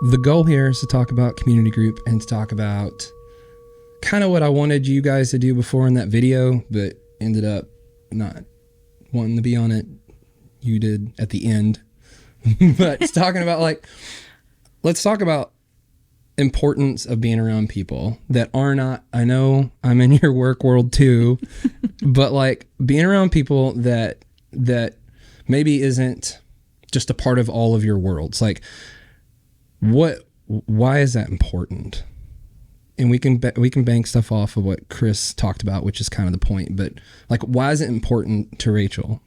The goal here is to talk about community group and to talk about kind of what I wanted you guys to do before in that video, but ended up not wanting to be on it. You did at the end. But it's talking about let's talk about importance of being around people that are not, I know I'm in your work world too, but being around people that maybe isn't just a part of all of your worlds. Why is that important? And we can bank stuff off of what Chris talked about, which is kind of the point, but why is it important to Rachel?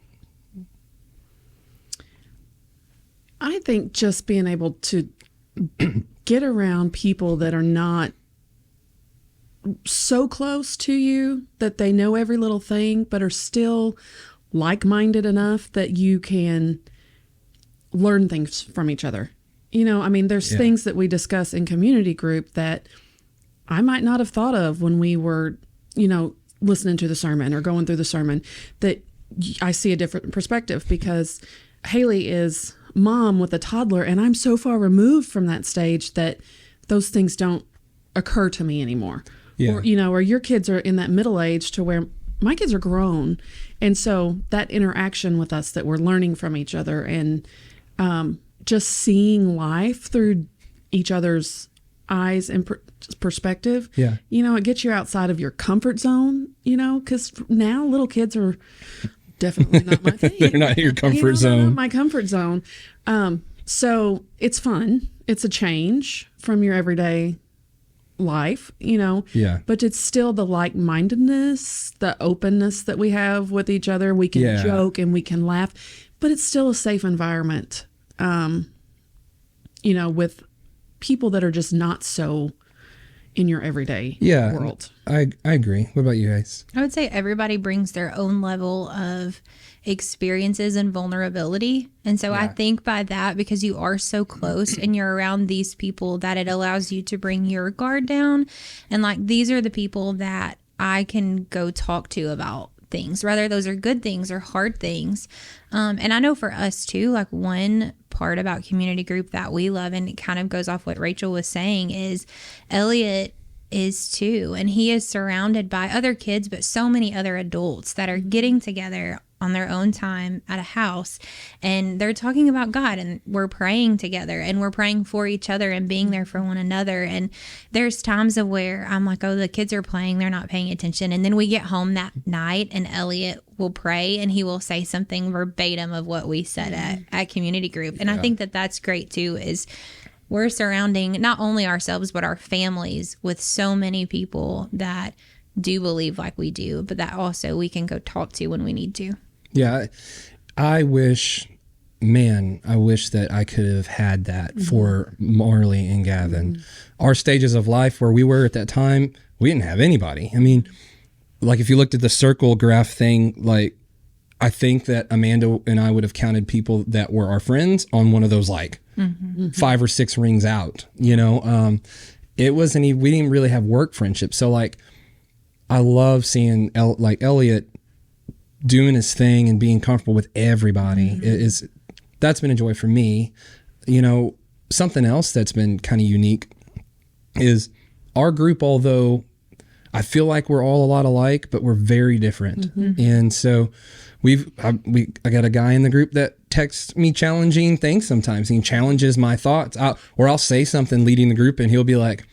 I think just being able to get around people that are not so close to you that they know every little thing, but are still like-minded enough that you can learn things from each other. There's things that we discuss in community group that I might not have thought of when we were, listening to the sermon or going through the sermon, that I see a different perspective because Haley is mom with a toddler and I'm so far removed from that stage that those things don't occur to me anymore. Yeah. Or your kids are in that middle age to where my kids are grown. And so that interaction with us that we're learning from each other and just seeing life through each other's eyes and perspective, it gets you outside of your comfort zone, because now little kids are definitely not my thing. They're not your comfort zone. They're not my comfort zone. So it's fun. It's a change from your everyday life, but it's still the like-mindedness, the openness that we have with each other. We can joke and we can laugh, but it's still a safe environment, with people that are just not so in your everyday world. I agree. What about you guys? I would say everybody brings their own level of experiences and vulnerability. And so I think by that, because you are so close and you're around these people, that it allows you to bring your guard down. And these are the people that I can go talk to about things, whether those are good things or hard things. And I know for us too, one part about community group that we love, and it kind of goes off what Rachel was saying, is Elliot is too. And he is surrounded by other kids, but so many other adults that are getting together on their own time at a house, and they're talking about God, and we're praying together, and we're praying for each other and being there for one another. And there's times of where I'm like, oh, the kids are playing, they're not paying attention. And then we get home that night and Elliot will pray and he will say something verbatim of what we said at community group. And I think that that's great too, is we're surrounding not only ourselves, but our families with so many people that do believe like we do, but that also we can go talk to when we need to. Yeah, I wish that I could have had that for Marley and Gavin. Our stages of life where we were at that time, we didn't have anybody. I mean, if you looked at the circle graph thing, I think that Amanda and I would have counted people that were our friends on one of those 5 or 6 rings out, it wasn't, we didn't really have work friendships. So I love seeing Elliot doing his thing and being comfortable with everybody. That's been a joy for me. Something else that's been kind of unique is our group, although I feel like we're all a lot alike, but we're very different. And so I got a guy in the group that texts me challenging things sometimes. He challenges my thoughts, or I'll say something leading the group and he'll be like,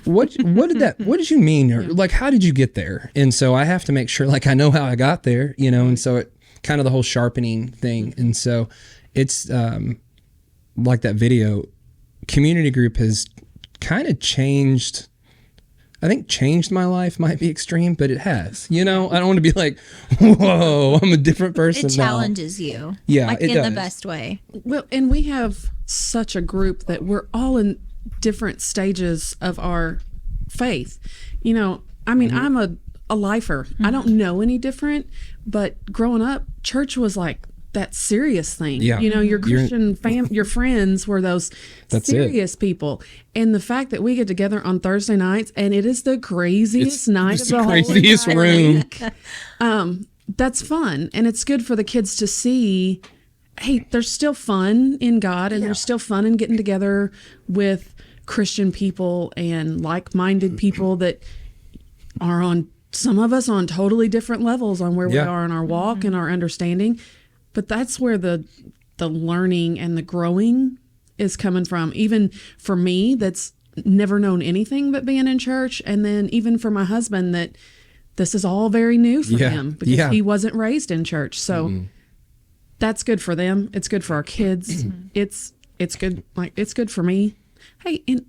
what did you mean? Or how did you get there? And so I have to make sure I know how I got there, and so it kind of the whole sharpening thing. And so it's like that video, community group has kind of changed. I think changed my life might be extreme, but it has. I don't want to be whoa, I'm a different person now. It challenges you. Yeah, it in does. the best way. Well, and we have such a group that we're all in different stages of our faith. I'm a lifer. I don't know any different, but growing up, church was that serious thing. Yeah. Your Christian your friends were those serious people. And the fact that we get together on Thursday nights and it is the craziest night of the craziest whole room. Week, that's fun. And it's good for the kids to see hey, there's still fun in God, and there's still fun in getting together with Christian people and like-minded people that are on, some of us on totally different levels on where we are in our walk and our understanding. But that's where the learning and the growing is coming from. Even for me, that's never known anything but being in church. And then even for my husband, that this is all very new for him because he wasn't raised in church. So that's good for them. It's good for our kids. It's good. Like, it's good for me. Hey, and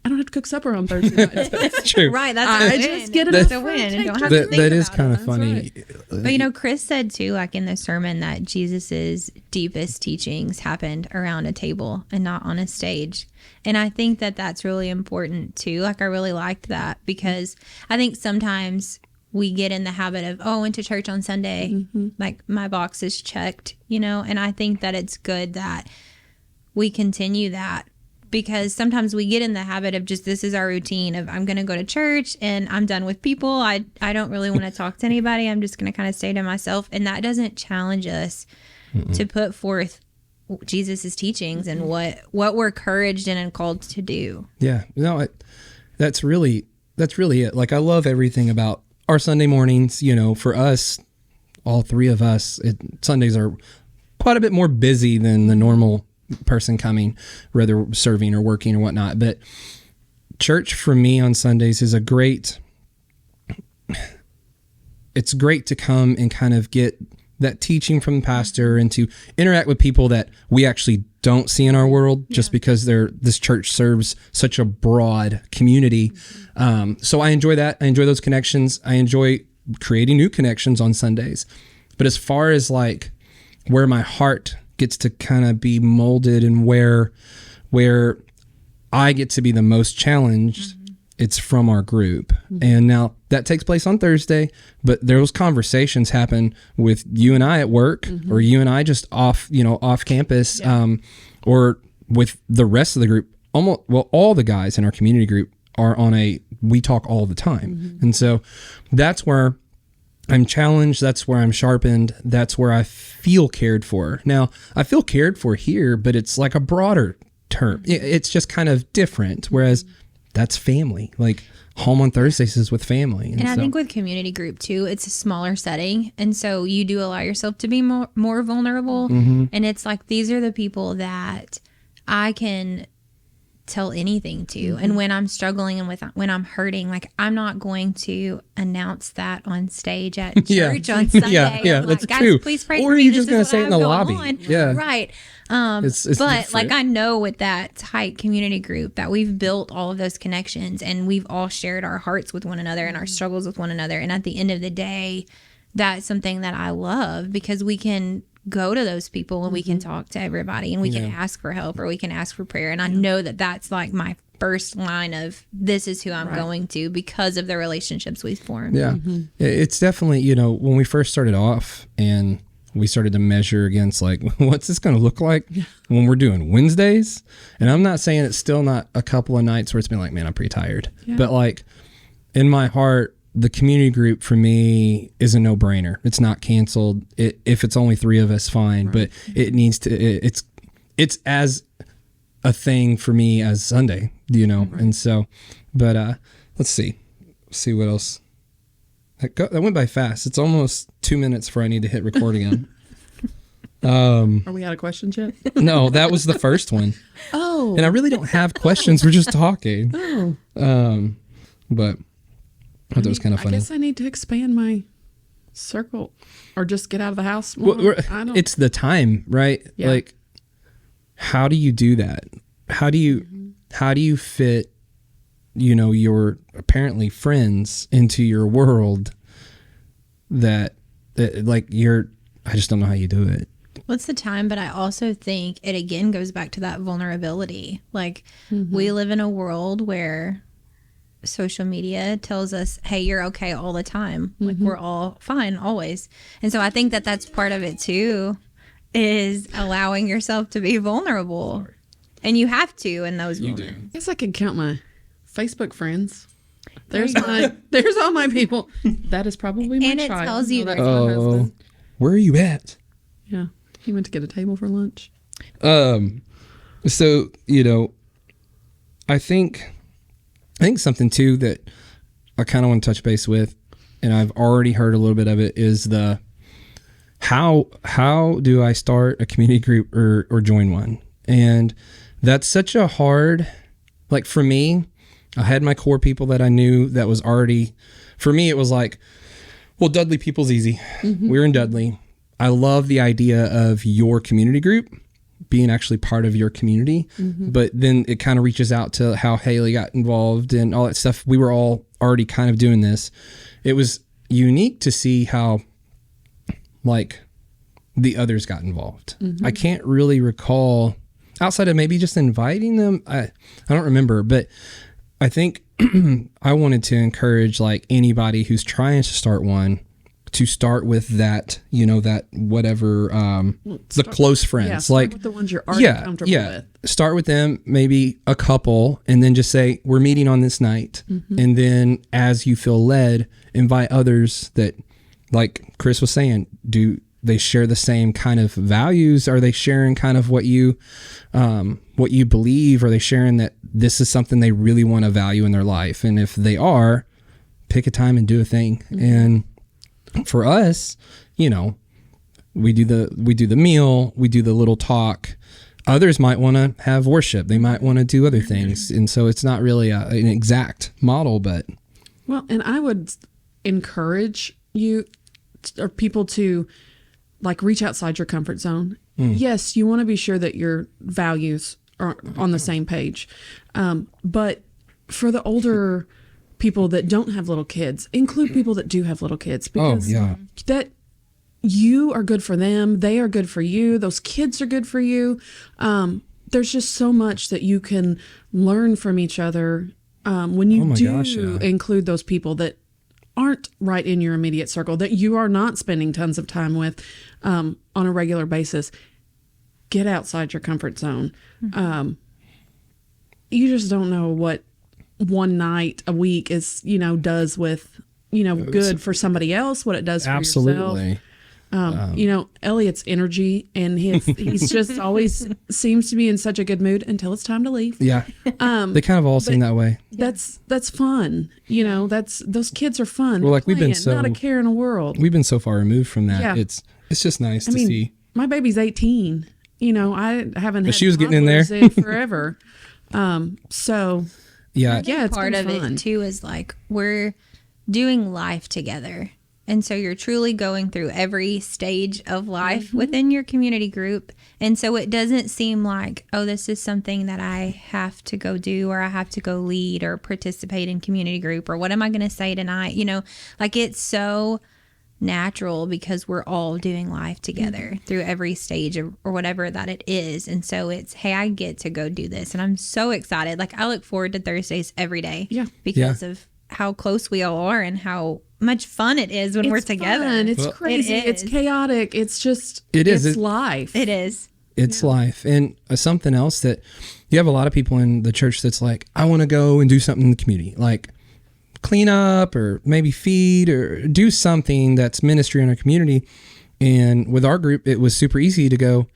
I don't have to cook supper on Thursday night. That's true. Right. That's I a just win. get it That's up a win. front, And don't take have to That, think that is about kind it. of funny. But Chris said too, like in the sermon, that Jesus's deepest teachings happened around a table and not on a stage. And I think that that's really important too. Like, I really liked that, because I think sometimes we get in the habit of, oh, I went to church on Sunday, like my box is checked, and I think that it's good that we continue that. Because sometimes we get in the habit of just, this is our routine of, I'm going to go to church and I'm done with people. I don't really want to talk to anybody. I'm just going to kind of stay to myself. And that doesn't challenge us to put forth Jesus's teachings and what we're encouraged and called to do. Yeah, no, that's really it. Like, I love everything about our Sunday mornings. For us, all three of us, Sundays are quite a bit more busy than the normal person coming, whether serving or working or whatnot. But church for me on Sundays is it's great to come and kind of get that teaching from the pastor and to interact with people that we actually don't see in our world, just because this church serves such a broad community. So I enjoy that. I enjoy those connections. I enjoy creating new connections on Sundays. But as far as like where my heart gets to kind of be molded and where I get to be the most challenged, it's from our group. And now that takes place on Thursday, but those conversations happen with you and I at work, or you and I just off campus, or with the rest of the group. All the guys in our community group are we talk all the time. And so that's where I'm challenged. That's where I'm sharpened. That's where I feel cared for. Now, I feel cared for here, but it's like a broader term. It's just kind of different. Whereas that's family. Like, home on Thursdays is with family. And I think with community group too, it's a smaller setting. And so you do allow yourself to be more vulnerable. And it's like, these are the people that I can tell anything to. And when I'm struggling and when I'm hurting, like, I'm not going to announce that on stage at church on Sunday. Yeah, like, that's guys, true. please pray Or for are me. you This just going to is say what it in the I have lobby? going on. Yeah. Right. It's but different. like, I know with that tight community group that we've built all of those connections, and we've all shared our hearts with one another and our struggles with one another. And at the end of the day, that's something that I love, because we can go to those people and we can talk to everybody, and we can ask for help, or we can ask for prayer. And I know that that's like my first line of, this is who I'm going to, because of the relationships we've formed. Yeah. It's definitely, when we first started off and we started to measure against, like, what's this going to look like when we're doing Wednesdays? And I'm not saying it's still not a couple of nights where it's been like, man, I'm pretty tired. But like, in my heart, the community group for me is a no-brainer. It's not canceled. If it's only three of us, fine. But it needs to, it's as a thing for me as Sunday, And so, but let's see what else. That went by fast. It's almost 2 minutes before I need to hit record again. Are we out of questions yet? No, that was the first one. Oh. And I really don't have questions. We're just talking. But I thought it was kind of funny. I guess I need to expand my circle, or just get out of the house more. It's the time, right? Yeah. Like, how do you do that? How do you fit, your apparently friends into your world that like I just don't know how you do it. Well, it's the time, but I also think it again goes back to that vulnerability. Like, we live in a world where social media tells us, hey, you're okay all the time. Like, we're all fine always. And so I think that that's part of it too, is allowing yourself to be vulnerable. And you have to in those moments. I guess I could count my Facebook friends. There's all my people. That is probably my And it child. tells you that's that- my husband. Where are you at? Yeah. He went to get a table for lunch. So, you know, I think something too that I kind of want to touch base with, and I've already heard a little bit of it, is the how do I start a community group or join one? And that's such a hard, like for me, I had my core people that I knew that was already, for me, it was like, well, Dudley people's easy. We're in Dudley. I love the idea of your community group being actually part of your community. But then it kind of reaches out to how Haley got involved and all that stuff. We were all already kind of doing this. It was unique to see how like the others got involved. I can't really recall outside of maybe just inviting them. I don't remember, but I think I wanted to encourage like anybody who's trying to start one to start with that, you know, that whatever, the close friends, start like with the ones you're already comfortable with. Start with them, maybe a couple, and then just say, we're meeting on this night. And then as you feel led, invite others that, like Chris was saying, do they share the same kind of values? Are they sharing kind of what you believe? Are they sharing that this is something they really want to value in their life? And if they are, pick a time and do a thing. And for us, you know, we do the meal, we do the little talk. Others might want to have worship. They might want to do other things. And so it's not really an exact model, but. Well, and I would encourage you or people to like reach outside your comfort zone. Yes, you want to be sure that your values are on the same page. But for the older people that don't have little kids, include people that do have little kids, because that you are good for them. They are good for you. Those kids are good for you. There's just so much that you can learn from each other when you include those people that aren't right in your immediate circle, that you are not spending tons of time with on a regular basis. Get outside your comfort zone. You just don't know what one night a week is, you know, does with, you know, good for somebody else, what it does for yourself. You know, Elliot's energy and he's just always seems to be in such a good mood until it's time to leave. Yeah. They kind of all seem that way. That's fun. You know, those kids are fun. Well, like playing, we've been not a care in the world. We've been so far removed from that. Yeah. It's just nice to see. My baby's 18. You know, I haven't had she was getting in there forever. So yeah, it's part been of fun. it too is like we're doing life together. And so you're truly going through every stage of life within your community group. And so it doesn't seem like, oh, this is something that I have to go do or I have to go lead or participate in community group or what am I going to say tonight? You know, like it's so natural because we're all doing life together through every stage or whatever that it is. And so it's, hey, I get to go do this. And I'm so excited. Like I look forward to Thursdays every day because of how close we all are and how much fun it is when we're together. Fun. It's crazy. It's chaotic. It's just, it's life. It is. It's life. And something else that you have a lot of people in the church that's like, I want to go and do something in the community, like clean up or maybe feed or do something that's ministry in our community. And with our group, it was super easy to go,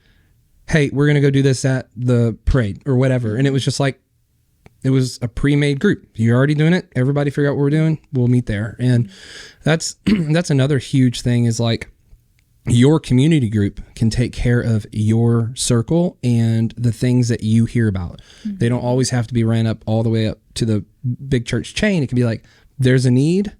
hey, we're going to go do this at the parade or whatever. And it was just like, it was a pre-made group. You're already doing it. Everybody figure out what we're doing. We'll meet there. And that's another huge thing is like your community group can take care of your circle and the things that you hear about. They don't always have to be ran up all the way up to the big church chain. It can be like, there's a need.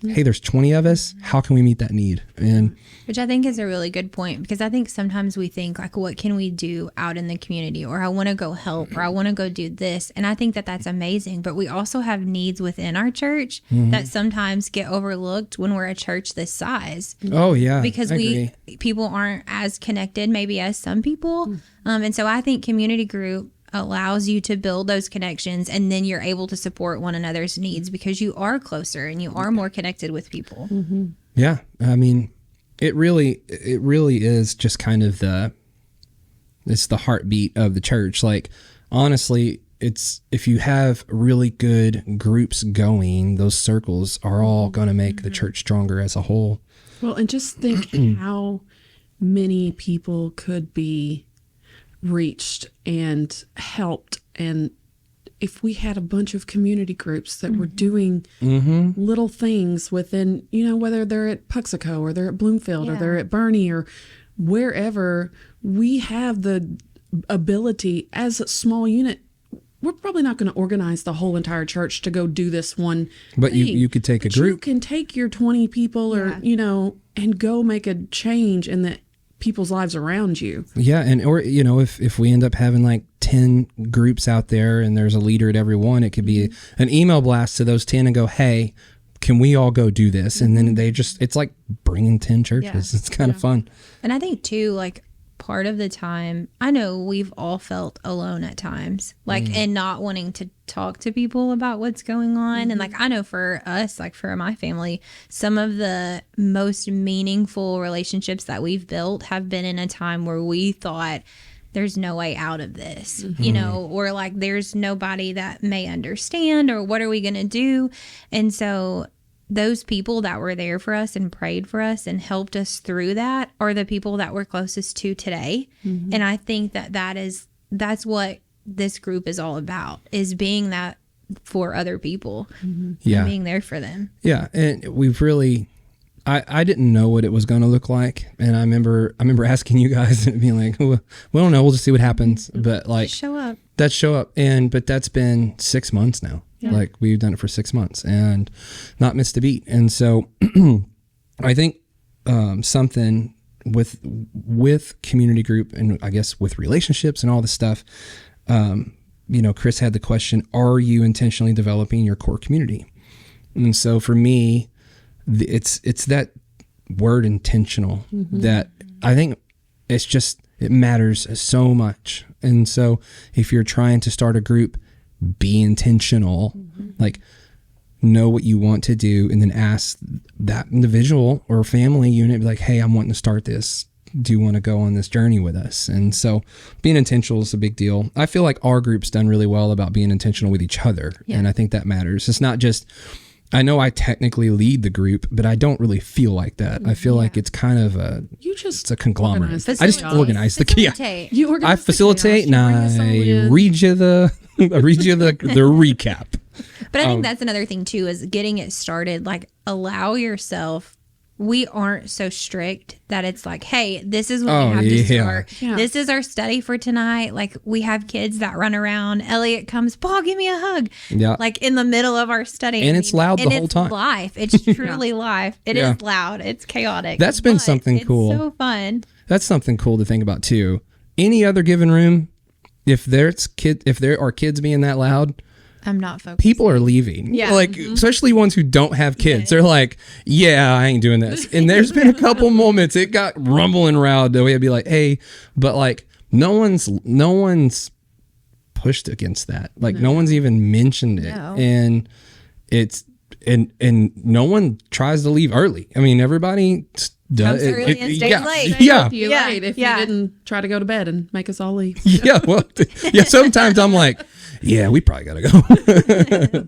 Hey, there's 20 of us. How can we meet that need? And which I think is a really good point because I think sometimes we think like, what can we do out in the community? Or I want to go help or I want to go do this. And I think that that's amazing. But we also have needs within our church that sometimes get overlooked when we're a church this size. Oh, yeah. Because people aren't as connected maybe as some people. And so I think community group allows you to build those connections and then you're able to support one another's needs because you are closer and you are more connected with people. Yeah. I mean, it really is just kind of it's the heartbeat of the church. Like, honestly, it's, if you have really good groups going, those circles are all going to make the church stronger as a whole. Well, and just think how many people could be reached and helped. And if we had a bunch of community groups that were doing little things within, whether they're at Puxico or they're at Bloomfield or they're at Bernie or wherever, we have the ability as a small unit. We're probably not going to organize the whole entire church to go do this one But thing. you could take a But you group. can take your 20 people or, and go make a change in the people's lives around you. Yeah, and or if we end up having like 10 groups out there and there's a leader at every one, it could be an email blast to those 10 and go, hey, can we all go do this? And then it's like bringing 10 churches. It's kind of fun. And I think too, like, part of the time, I know we've all felt alone at times, like, and not wanting to talk to people about what's going on. And like, I know for us, like for my family, some of the most meaningful relationships that we've built have been in a time where we thought there's no way out of this, or like there's nobody that may understand, or what are we going to do? And so those people that were there for us and prayed for us and helped us through that are the people that we're closest to today. And I think that's what this group is all about, is being that for other people and being there for them. Yeah, and we've really, I didn't know what it was going to look like, and I remember asking you guys and being like, well, we don't know, we'll just see what happens. But like, Show up. But that's been 6 months now. Yeah. Like we've done it for 6 months and not missed a beat. And so I think something with community group and I guess with relationships and all this stuff, Chris had the question, are you intentionally developing your core community? And so for me, it's that word intentional that I think it matters so much. And so if you're trying to start a group, be intentional, like know what you want to do, and then ask that individual or family unit, like, hey, I'm wanting to start this. Do you want to go on this journey with us? And so being intentional is a big deal. I feel like our group's done really well about being intentional with each other. Yeah. And I think that matters. It's not just, I know I technically lead the group, but I don't really feel like that. I feel like it's kind of it's a conglomerate. I just organize You organize I facilitate and I read you the recap. But I think that's another thing too, is getting it started. Like, allow yourself. We aren't so strict that it's like, hey, this is when we have to start. Yeah. This is our study for tonight. Like, we have kids that run around. Elliot comes, Paul, give me a hug. Yeah. Like in the middle of our study. And it's loud the whole time. It's life. It's truly live. It is loud. It's chaotic. That's been something cool. It's so fun. That's something cool to think about too. Any other given room, if there are kids being that loud, I'm not focused. People are leaving. Yeah. Like, especially ones who don't have kids. They're like, yeah, I ain't doing this. And there's been a couple moments it got rumbling around the way I'd be like, hey, but like no one's pushed against that. Like no one's even mentioned it. No. And it's and no one tries to leave early. I mean, everybody comes early and stays late. If you didn't try to go to bed and make us all leave. Yeah, well, sometimes I'm like, yeah, we probably gotta go.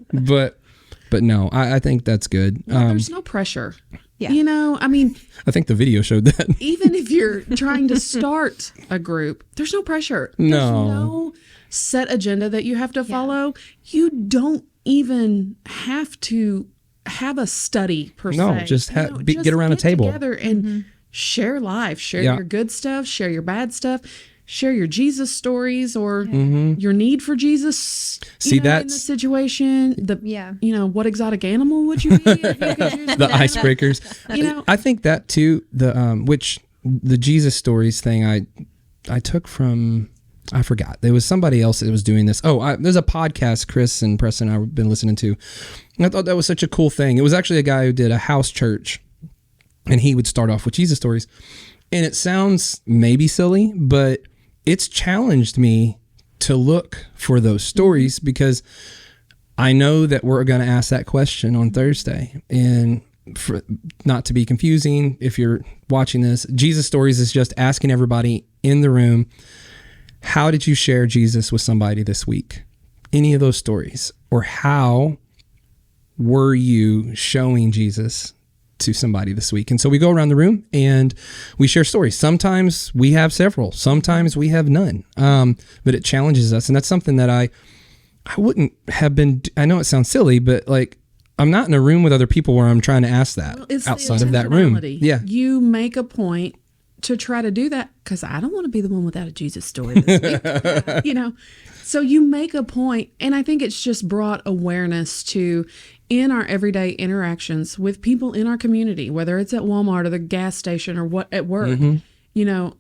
but no, I think that's good. There's no pressure. Yeah. I mean, I think the video showed that. Even if you're trying to start a group, there's no pressure. There's no set agenda that you have to follow. You don't even have to have a study per se. No, just get around a table together and share life, share your good stuff, share your bad stuff. Share your Jesus stories or your need for Jesus. See, that's in the situation. What exotic animal would you be? The icebreakers. I think that too. The Jesus stories thing I took from, I forgot. There was somebody else that was doing this. There's a podcast Chris and Preston and I have been listening to. And I thought that was such a cool thing. It was actually a guy who did a house church, and he would start off with Jesus stories. And it sounds maybe silly, but it's challenged me to look for those stories because I know that we're going to ask that question on Thursday. And for, not to be confusing, if you're watching this, Jesus Stories is just asking everybody in the room, how did you share Jesus with somebody this week? Any of those stories? Or how were you showing Jesus to somebody this week. And so we go around the room and we share stories. Sometimes we have several, sometimes we have none. But it challenges us. And that's something that I wouldn't have been, I know it sounds silly, but like, I'm not in a room with other people where I'm trying to ask that It's outside of that room. intentionality. Yeah. You make a point to try to do that because I don't want to be the one without a Jesus story this week. You know, so you make a point, and I think it's just brought awareness to in our everyday interactions with people in our community, whether it's at Walmart or the gas station or what at work. You know,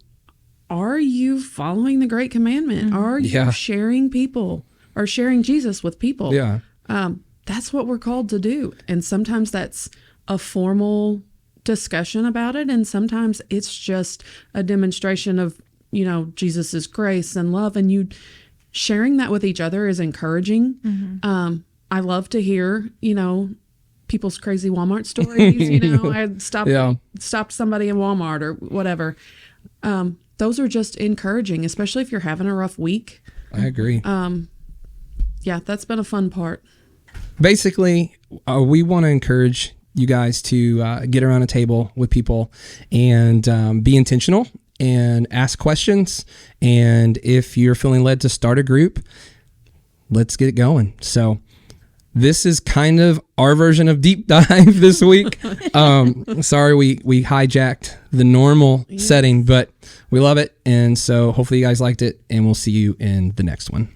are you following the Great Commandment? Are you sharing people or sharing Jesus with people? Yeah. That's what we're called to do. And sometimes that's a formal discussion about it. And sometimes it's just a demonstration of, you know, Jesus's grace and love. And you sharing that with each other is encouraging. I love to hear, you know, people's crazy Walmart stories. You know, I stopped somebody in Walmart or whatever. Those are just encouraging, especially if you're having a rough week. I agree. Yeah, that's been a fun part. Basically, we want to encourage you guys to get around a table with people and be intentional and ask questions. And if you're feeling led to start a group, let's get it going. So this is kind of our version of deep dive this week. Sorry, we hijacked the normal setting, but we love it. And so hopefully you guys liked it, and we'll see you in the next one.